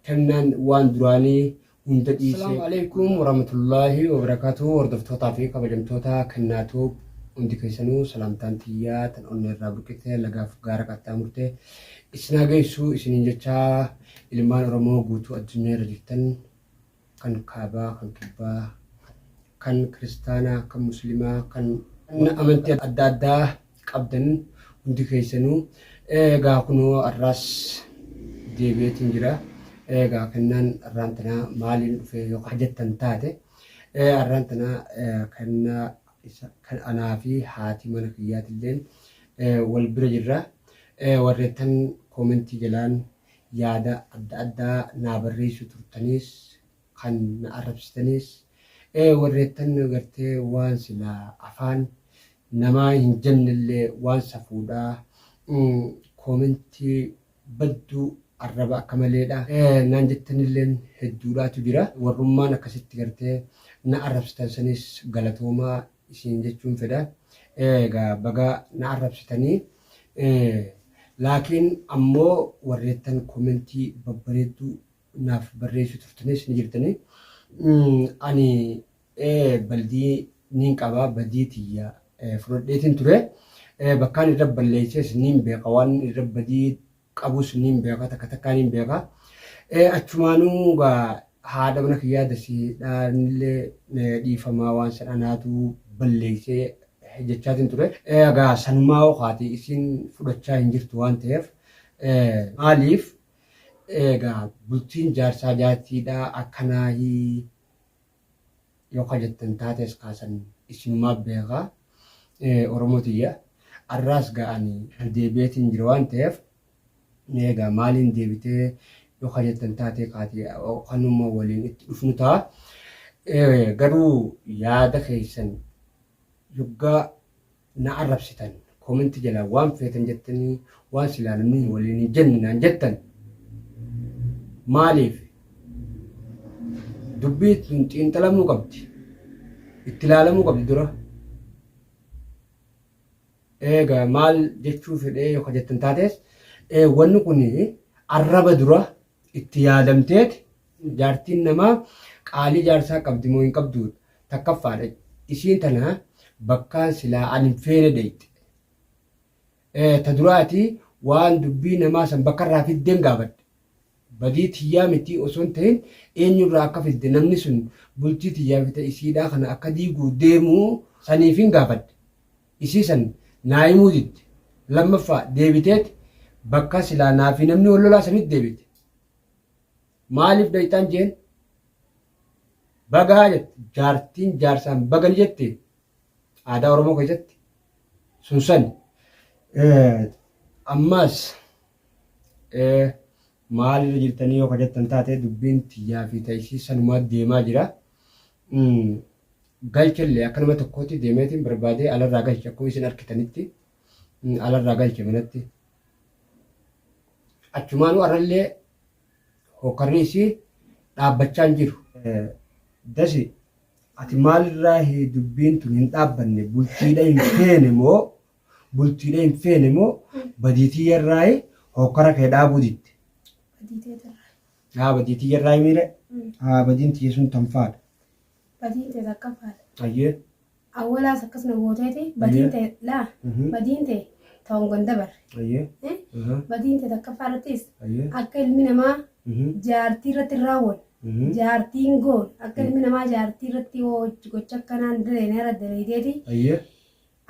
كنان وان دراني وندقي. السلام عليكم ورحمة الله وبركاته. وردفتوتا في قبجمتوتا كناتو وندكيسنو سلامتان تيات أن الرابطة لقاف غارك التامرته إسناغيسو إسنينجتا إلمان رمو قوتو الدنيا رجلتن كان كابا كان كبا كان كريستانا كان مسلمة كان أمنتي أدادا قبدن وندكيسنو غاكنو الراس ديبيت نجرا كنان الرانتنا مالين في حاجة تنتاته الرانتنا كنا كان أنا في حاتي منكيات اللين والبرجرة وريتن كومنتي جلان يادا أدا نابريس ترتنيس كان نعرف ستنيس وريتن قرتي وانس لا أفان نما ينجن اللي وانس فودا كومنتي بدو الربع كماليدا نانجتن اللين هدورا تجرا ورمان كسيت قرتي نعرف ستنسنيس غلطوما إسنجتشون فدا بقى نعرف ستني لكن أمو وريتن كومنتي ببريدو ناف بريسو تفتنيس نجرتني أني بلدي نينكابا بديتي فروديتين تري بكان الرب الليسيس نيم بيقوان الرب بديت قبوس نيم بيقا تكتكانين بيقا أتشمانو هذا من خيار دسي اللي دي فما وانسان أناتو بليسي جتشاتين تري أجا سنماو خاتي إسين فرودشا إنجرت وان تيف آليف أجا بلتين جارسا جاتي دا أكناهي يوكا جتن تاتيس كاسن إسين ما بيغا أورموتيا الراس غاني ديبيتين جروان تيف نيغا مالين ديبيتي يوكا جتن تاتي كاتي أو خنوما ولين اتفنتا غرو يادا خيسن يوغا نعرف ستن كومنت جلا وان فيتن جتني وان سلالمني ولين جنن جتن ماليف دبيت انت لمو قبدي اتلالمو قبدي درا مال جتشو في ايه يوكا جتن تاتيس ونو كوني الربا درا اتيادمتيت جارتين نما قالي جارسا قبدي موين قبدود تكفار إسين تنا بكان سلا عن فين ديت تدراتي وان دبي نما سن بكرة في الدين قابد بديت هيامتي أصنتين إن يراك في الدين نمنسون بلتي هيامتي إسيدا خنا أكديجو ديمو سنيفين قابد إسيسن نايمو ديت لما فا ديبيتت بكا سلا نافي نمني ولا لا سميت ديبيت مالف ديتان جين بغاجت جارتين جارسان بغل جتي عادا ورمو كجت سنسن أماس مال جلتني وكجت تنتاتي دبين تيا في تايسي سنما ديما جرا قال لي أكلمة تكوتي ديمتين بربادي على الرجال شكوي سنر كتنتي على الرجال كمنتي أتمنى أرلي هو كرنيسي أبتشان جيرو دسي أتمال راهي دبين تنين أبني بولتيدا إن فينمو بديتي الراي هو كرك هدابو ديت بديتي الراي ميرة بدينتي يسون تنفاد بدينتي ذكفاد أيه أولا سكسنا بوتيتي بدينتي لا بدينتي تونغن دبر أيه بدينتي ذكفادتيس أيه أكل من ما جارتي رتراول jaartiin goon akka ilmi namaa jaartii irratti gocha akkanaan direena irra direedeeti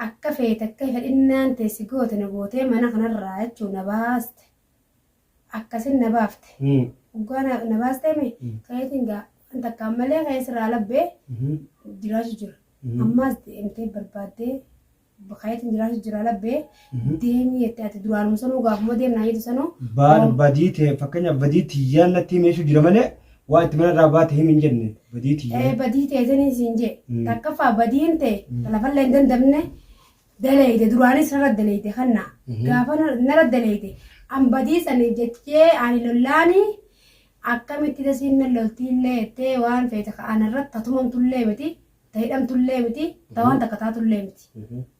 akka feete akka fedhinnaan teessi goote na gootee mana kanarraa jechuun na baaste akkasin na baafte waggaa na baasteeme kayetiin gaa wanta akkaan malee kayesirraa labbee jiraachu jira ammaas deemtee barbaaddee kayetiin jiraachu jira labbee deemii jettee ati duraanuma sanuu gaafuma deemnaa jedhu sanuu badiite fakkeenyaaf badiitti yaannatti meeshuu jira malee وانت من الرابات هي من جنة بديتي بديتي زين سينجي تكفى بدينتي لفلا عندن دمنه دليل دراني سر دليل خنا غافنا نر دليل ام بديس ان جتكي عن لولاني اكمت تسين لولتين لته وان فيتك انا رت تمم تلي بتي تهيدم تلمتي توان تكتا تلمتي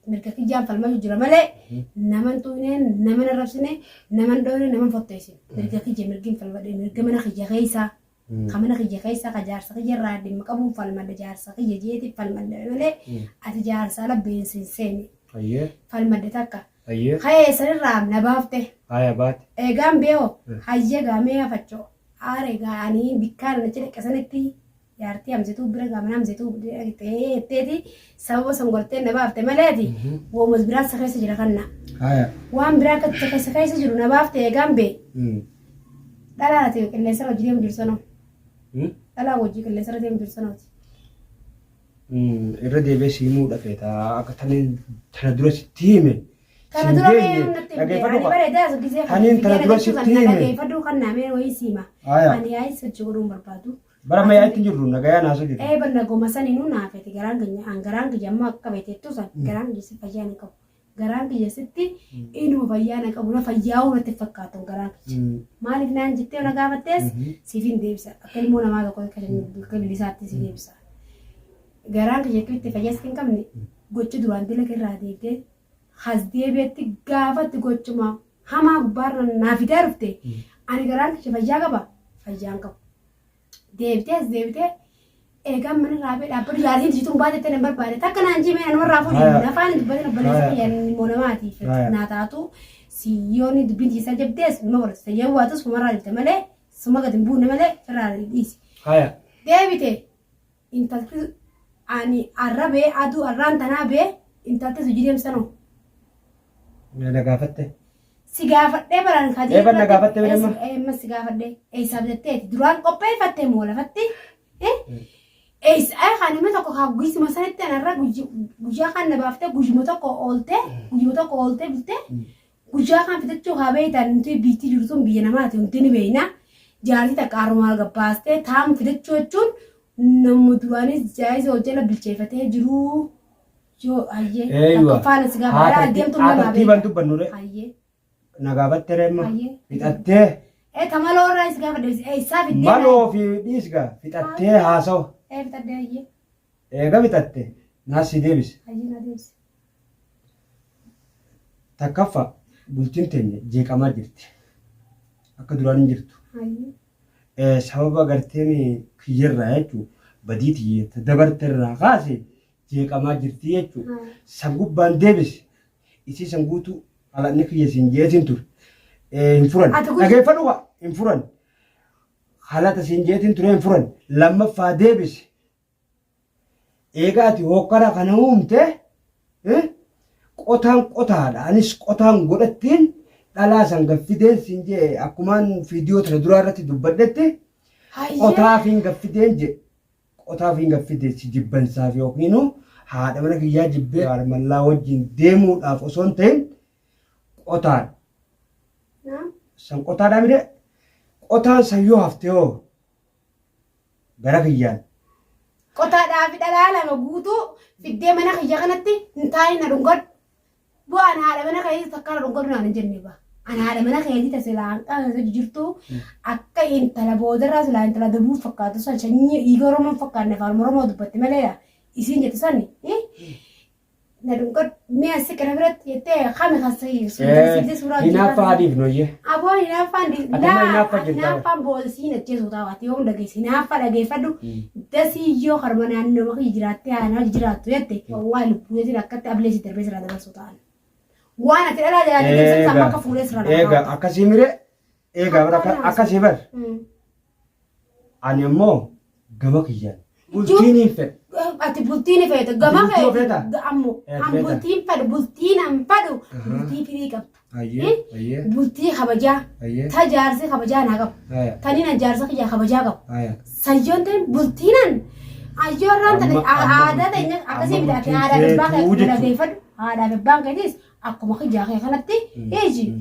مركك جام فالما جرا ملء نمن توينين نمن الرفسني نمن دوري نمن فتيسين مركك جمرجين فالما مركك من خجي خيسا خمنا خجي خيسا خجار سخجي راد مكابو فالما دجار سخجي جيتي فالما ملء أتجار سالا بين سنسيني فالما دتاكا خير سر رام نبافته بات إيجام بيو حاجة جامعة فتشو أرجعني بكار نجري كسنتي يارتي أمزتو برا جامعة أمزتو تيتي سبب سنقولتين نبافته ملادي ومزبرات سخيس جرخنا وام برا كتسخيس جرو نبافته إيجام بي لا تيجي اللي سر وجدي مجلسنا لا وجهك اللي سر وجدي مجلسنا الردي بس يموت أكيدا أكتني تندرس تيمه كان دولة يعني بري ده زوجي هنين تندرس تيمه كيف فدو خنا مين ويسيما أنا عايز تجورون بربادو برا ما يأتي جرون نجايا ناسو جرون بنا قوم مثلا إنه نافع غرانج جماعة كبيت توصل غرانج جس فجأة كم غرانج جستي إنه فجأة كم ولا فجأة ولا تفكاتهم غرانج مالك نان جتة ولا قابتس سيفين ديبسا أكل مونا ما تقول كبلي ساتي سيديبسا غرانج جتة تفجأة سكين كم قلت دوان دلك الرادي ده خزدي بيتي قافت قلت ما هما بارنا نافع تعرفتي أنا غرانج فجأة كبا فجأة كم ديبتي إيجام من الرابع أبدا جالين جيتون بعد تنبر بعد تكنا أنجي من أنور رافو جينا فان بدنا بنسى يعني مونماتي في ناتاتو سيوني دبنتي سجب ديس ما ورد سيجوا واتس فمرة التملة ثم قد نبون ملة فرار الديس ديبتي إنت يعني الرابع أدو الران تنابه إنت تسجدي مسنو أنا قافته سيجافة ده بران خدي برنا قافته برنا ما سيجافة ده أي سبتة دران قبل فتة مولا فتة إيش خاني ما تكو خاجيس مثلا تنرى جوجا خان نبافته جوج متكو أولته بيته جوجا خان فتة شو خابي تانتي بيتي جرسون بينا ما تنتني بينا جالي تكارمال قباسته ثام فتة شون نمودواني جايز وجلا بالشيفتة جرو جو هاي كفانا سيجافة لا ديم تونا ما بي بنتو بنورة هاي نقابته رم بيتأتى تمالو رايس قافة ديس أي سافي مالو في ديسكا بيتأتى هاسو بتأتى هاي بيتأتى ناس ديبس ناديس تكفى بولتين تاني جيك أمر جرت أكدران جرتو سبب أقرتني كير رايتو بديتي تدبرت الرقاسي جيك أمر جرتيتو سبب بانديبس إيش سنقولتو على إنك يسنجيتين تور إنفرن أجي فلوة إنفرن حالات سنجيتين تور إنفرن لما فاديبس إيجاتي هوكرا كنوم ته قطان أنيس قطان قلتين لا سنقفدين سنجي أكمان فيديو تدرارتي دبدته قطان فين قفدين جي قطان فين قفدين سجبن سافي وكينو هذا منك يجب بيار من لا وجين ديمو أفوسون تين قطان سن قطان أمير قطان سيو هفتيو بركيان قطع دافي دلالة مجودو في الدم أنا خيجا كنتي نتاي نرونقد بو أنا هذا منا خيجي تكار رونقد نان جنبا أنا هذا منا خيجي تسلان أنا سجرتو أكا إنت لبودر راس لا إنت لدبو فكاتو سالشني إيجورو من فكارنا فارمرو ما دبتي ملايا إيشين جتساني نرونقد مية سكر برد يتة خامي خاصي هنا فادي بنويه أبو هنا فادي لا هنا فان بولسين الجزء تاعتي يوم دقيس هنا فلا فدو دسي يو خربنا إنه ما يجراتي أنا يجراتو يتة والله بوجي ركضت قبل تربيس هذا بسوطان وانا ترى جالس سامع كفولس رنا إيجا أكاسيمير إيجا برا أكاسيمير أنا مو جماك يجان بولتيني فت أتي بولتيني فت جماك أمو أم بولتين فت بولتين أم فدو بولتين في ذيك بولتين خبجة تجارسي خبجة ناقب تاني نجارسي خبجة خبجة قب سجون تين بولتينن أجوران تاني عادة تاني أكاسيمير أتي عادة بباك ولا كيفن عادة بباك كذيس أكو ما خجاه خلتي إيجي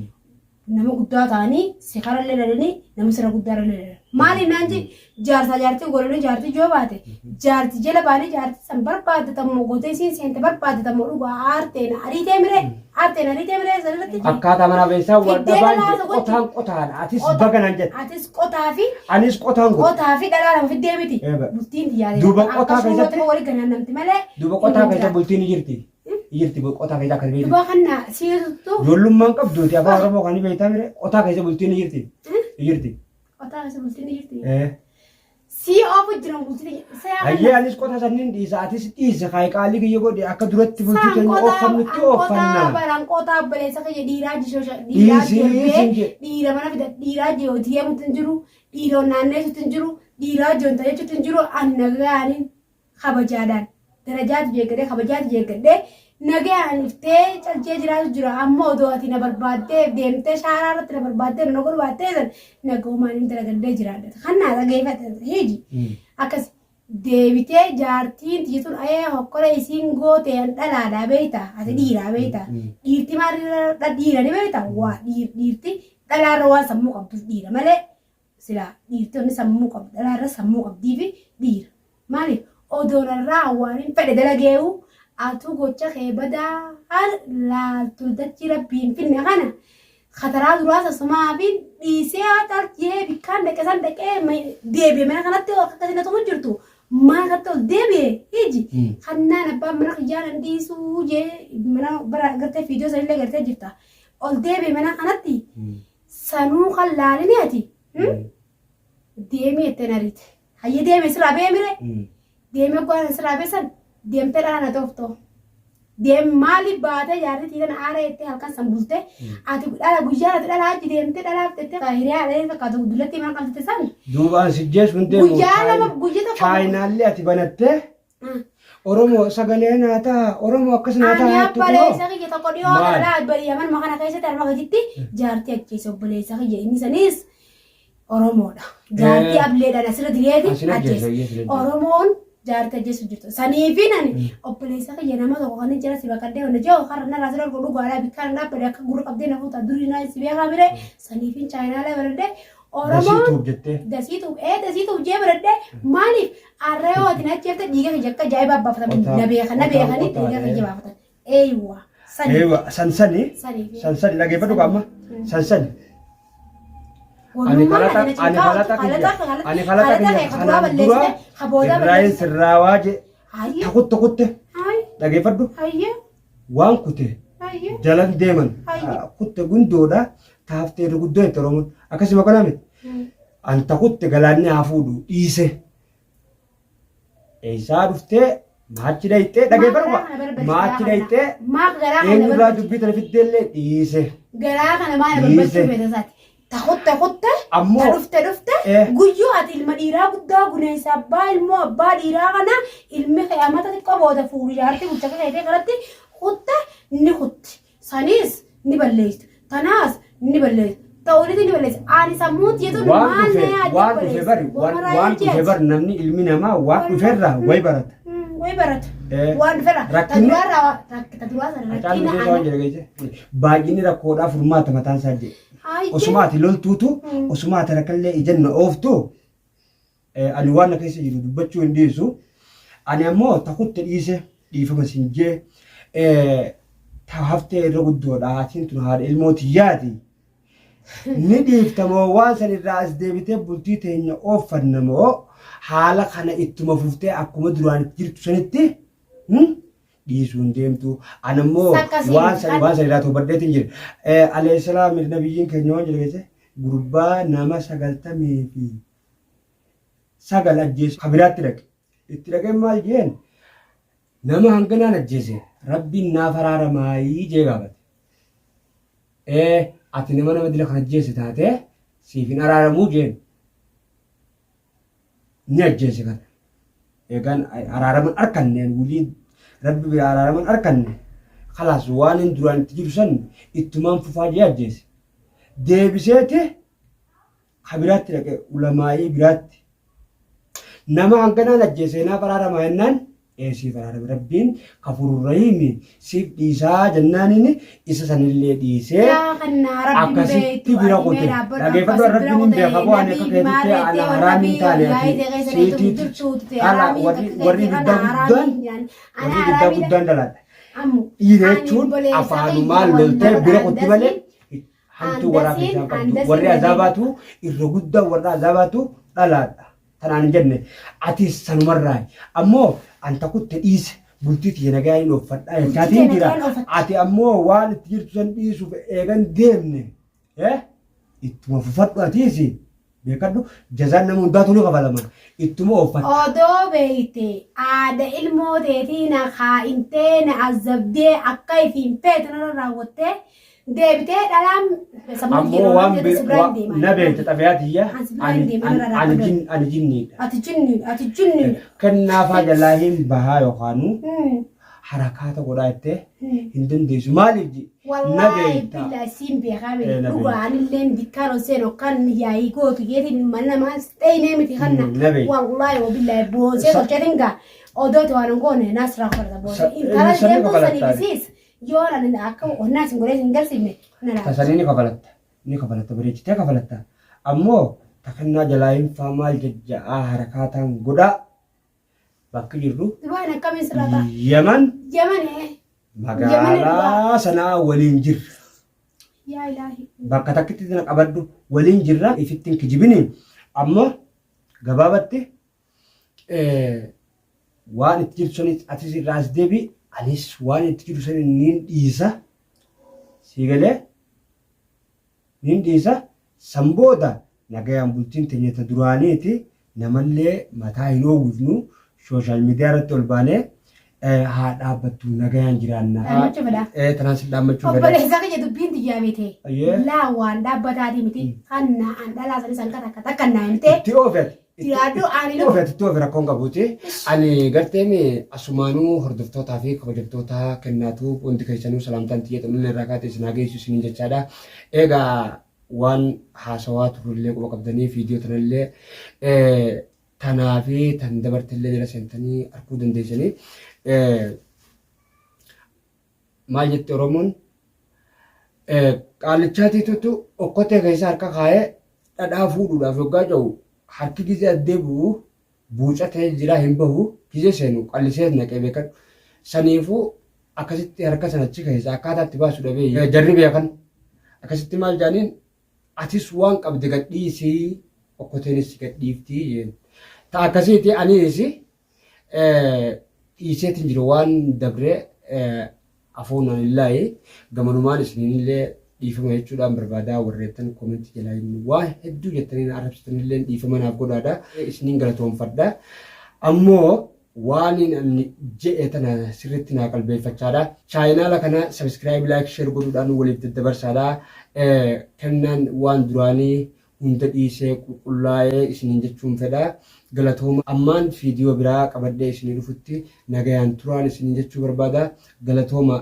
nama guddaa ta'anii si karallee dhalanii nama sira guddaa dhalanii maali naanji jaarsa jaartii gololii jaartii joo baate jaartii jala baanii jaartii san barbaadatamoo gootee siin seente barbaadatamoo dhugaa aarteen ariitee miree sanirratti akkaataa mana beesaa wadda baay'ee qotaan atis baganaan jette atis qotaa fi anis qotaan dhalaa lama fiddee miti bultiin xiyyaadee duuba qotaa keessatti walii ganaan namti malee duuba qotaa keessa bultiin jirti qotaa keessa akka beektu duuba kanna siirtu ijoollummaan qabduuti afaan oromoo kan beektaa mire qotaa keessa bultiin jirti qotaa keessa bultiin jirti si ofu jiran bultiin ayyee anis qotaa sanniin dhiisa atis dhiisa qaalii kiyya godhe akka duratti bultii keenya ooffannutti ooffanna baran qotaa obboleessa kiyya dhiiraa jishoo dhiira mana fida dhiiraa jiyooti heemutti hin jiru dhiiroo naanneessutti hin jiru dhiiraa jiyoon ta'echutti hin jiru annagaaniin kabajaadhaan darajaatu jeegadee kabajaatu jeegadee nagaan iftee calcee jiraatu jira ammoo odoo ati na barbaaddee deemtee shaaraa irratti na barbaaddee na godhubaattee san nagoomaan hin dalagadee jiraadhata kan naa dhageeffate hiji akkas deebitee jaartiin tiyituun ayee hokkole isiin gootee dhalaadhaa beeyta ati dhiiraa beeyta dhiirti maalirra dhiira ni beeyta waa dhiirti dhalaarra waan sammuu qabduuf dhiira malee silaa dhiirtonni sammuu qabdu dhalaarra sammuu qabdii fi dhiira maaliif odoonarraa waan hin fedhe dalageewu atu gocha keebadaa laaltu dachi rabbiin finne kana khataraa duraasa sumaa fi dhiisee talchee bikkaan dhaqe san dhaqee deebi'e mana kanatti akkasina tokko jirtu mana kanatti ol deebi'e hiji kannaan abbaan mana kiyyaan dhiisuu jee mana bara gartee fiidiyoo sanillee gartee jirta ol deebi'e mana kanatti sanuu kan laalini ati deemee itti nariite hayyee deemee siraa beemire deemee gwaan siraa beesan deemtee dhala toofto deem maali baatee jaartii tiitan aara jettee halkan san bulte ati dhala guyyaa ati dhala achi deemtee dhalaaf jettee hiriyaa dhala fakkaatu dullatti mana qabsite san duubaan sijjees hundee guyyaa lama guyyaa tokko chaayinaallee ati banattee Oromoo sagalee naataa Oromoo akkas naataa ani obboleessa kiyya tokko dhiyoo dhala bariyaman makana keessatti arma gajitti jaartii ajjeese obboleessa kiyya inni sanis Oromoodha jaartii ableedhaan asirra direeti ajjeese Oromoon jaartii ajjeesu jirtu saniifin ani obboleessa kiyya nama tokko kan jira si bakkadee hunda jiru karra narraa sirra godhu gaaraa bikkaan dhaabbate akka gurra qabdee nafuuta durii naa si beekaa mire saniifin chaayinaalee baradee Oromoo dasiituuf jee baradee maaliif arrayoo ati nacheefte dhiiga kiyya akka ajaa'iba abbaafatan na beekanii dhiiga kiyya baafatan eeywa sansani dhageeffadhu qaama sansani ani kalata kanaan dura irraayin sirraawaa je takutte dhageeffadhu waan kute jalan deeman kutte gundoodha taaftee guddoo itti Oromoon akkasuma kaname an takutte galaanni haa fuudhu dhiise eessaa dhuftee maachi dhayxee dhageeffadhu maachi dhayxee eenyurraa dubbii tana fiddeellee dhiise garaa kana maal barbaachuu beekasaati takutte ammoo dhufte guyyoo ati ilma dhiiraa guddaa guneessa abbaa ilmoo abbaa dhiiraa kana ilmi qiyamata xiqqoo booda fuudhu jaartii bulchaka keetee kanatti kutte ni kutti sanis ni balleessi tanaas ni balleessi ta'uunis ni balleessi ani sammuuti jechuun waan dhufe bari namni ilmi namaa waan dhuferraa way barata waan dhuferraa baay'inni rakkoodhaa furmaata mataan isaa jedhe osumaati loltuutu osumaati rakkallee ijanna ooftu ani waan keessa jiru dubbachuu hin dhiisu ani ammoo takutte dhiise dhiifama siin jee haftee irra guddoodha hatiin tun haadha ilmootiyyaati ni dhiiftamoo waan san irraa as deebitee bultii teenya ooffannamoo haala kana ittuma fuftee akkuma duraan jirtu sanitti dhiisuun deemtu anammoo waan san irraa toobadheetiin jira alayhi salaam nabiyyiin keenya waan jedhe keessa gurbaa nama 99 ajjeesu kabiraatti dhaqe itti dhaqee maal jeen nama hanganaan ajjeese rabbiin naaf araaramaayii jee gaafate ati nama dila kan ajjeese taate siifin araaramuu jeen ni ajjeese kana eegaan araaraman arkanneen wulii rabbi biraa araaraman arkanne khalaas waan hin duraan itti jiru san ittumaan fufaa jee ajjeese deebiseeti kabiraatti dhaqe ulamaayii biraatti nama hanganaan ajjeese naaf araaramaa jennaan eesii faraara rabbiin kafururrahiimi siif dhiisaa jennaaniin isa sanillee dhiisee akkasitti bira qote dhageeffadhu rabbiin hin beeka bu'aan akka keetitti ala haraamiin taane siitii warri guddaa guddaan dalaadha. Dhiira jechuun afaanumaan loltee bira qotti malee hamtuu waraabaa isaa qabdu warri azaabaatu irra guddaa warra azaabaatu dhalaadha. Tanaan jenne ati sanumarraa ammoo anta kutte dhiise bultiiti nagaa hin uffadhaa jechaatiin jira. Ati ammoo waan itti jirtu san dhiisuuf eegan deemne ittuma fufadhu atiisi beekadhu jazaan nama hundaatu ni qabalama ittuma uffadhu. Odoo beeyte aada ilmoo teetii na kaa'intee na azabdee akka ifiin feetu narra raawwattee deebitee dhalaan ammoo waan na beekte xabiyaatiyya ani jinniidha. Ati jinniidha. Kennaafaa jalaa hin bahaa yookaanu harakaata godhaa jettee hin dandeessu maaliif na beekta. Wallaahi siin beekaa beekta dhugaanillee bikkaan oseen okkaan yaa'ii gootu jeetiin mana namaa dheenee miti kanna wallaahi wabillaahi boosee tolcheetiin gaa odooti waan goone naasraa fudhata boosee intala deemtuu sanii bisiis. Yoo lan akka onnaa sin godhee sin garsiifne tasanii ni kafalatta bareechitee kafalatta ammoo takannaa jalaa hin faamaal jajja'aa harakaataan godhaa bakki jirru Yaman magaalaa sanaa waliin jirra bakka takkitti na qabaddu waliin jirra ifittiin kijibini ammoo gabaabatti waan itti jirtu sanis atis irraas deebii anis waan itti jiru san niin dhiisa siigalee niin dhiisa san booda nagayaan bultiin teenyata duraaniiti namallee mataa hin oowwifnu sooshaal miidiyaa irratti ol baanee haa dhaabbattu nagayaan jiraannaa. Tanaan si dhaammachuu fedha. Obboleessaa kiyya dubbiin xiyyaa beekee laa waan dhaabbataatii miti kannaa an dhalaa sanis an kata kata kannaa himtee. Itti oofeeti. Tiraaduu ani loo. Oofeeti oofee rakkoon qabuuti. Ani garteen asumaanuu hordoftootaa fi kabajamtoota kennaatu wanti keessanuu salaamtaan xiyyeeffannoo irraa kaatee isin hageessu isiniin jechaadha. Egaa waan haasawaa turullee quba qabdanii viidiyoo tanallee tanaa fi tan dabartillee jala seentanii arguu dandeessanii. Maal jette Oromoon qaalichaatiitutu okkotee keessa harka kaa'ee dhadhaa fuudhuudhaaf yoggaa jiru harki gizee addee bu'u buuca ta'ee jira hin bahu gizee seenu qallisee naqee beekadhu saniifuu akkasitti harka sanachi keessa akkaataa itti baasu dhabee jarri beekan akkasitti maal jaaniin atis waan qabde gadhiisii okkoteenis gadhiiftii ta'a akkasiiti anis dhiiseetiin jiru waan dabree afoonaan illaayi gamanumaan isinillee dhiifama jechuudhaan barbaadaa warreettan koomentii jalaa waan hedduu jettanii arrabsitanillee dhiifama naaf godhaadha isiniin galatoomfadha ammoo waan inni jedhe tana sirriitti naa qalbeeffachaadha chaayinaala kana sabiskiraayib laayik sheer godhuudhaan waliif daddabarsaadha kennaan waan duraanii hunda dhiisee qulqullaa'ee isiniin jechuun fedha galatooma ammaan viidiyoo biraa qabadhee isinii dhufutti nagayaan turaan isiniin jechuu barbaada galatooma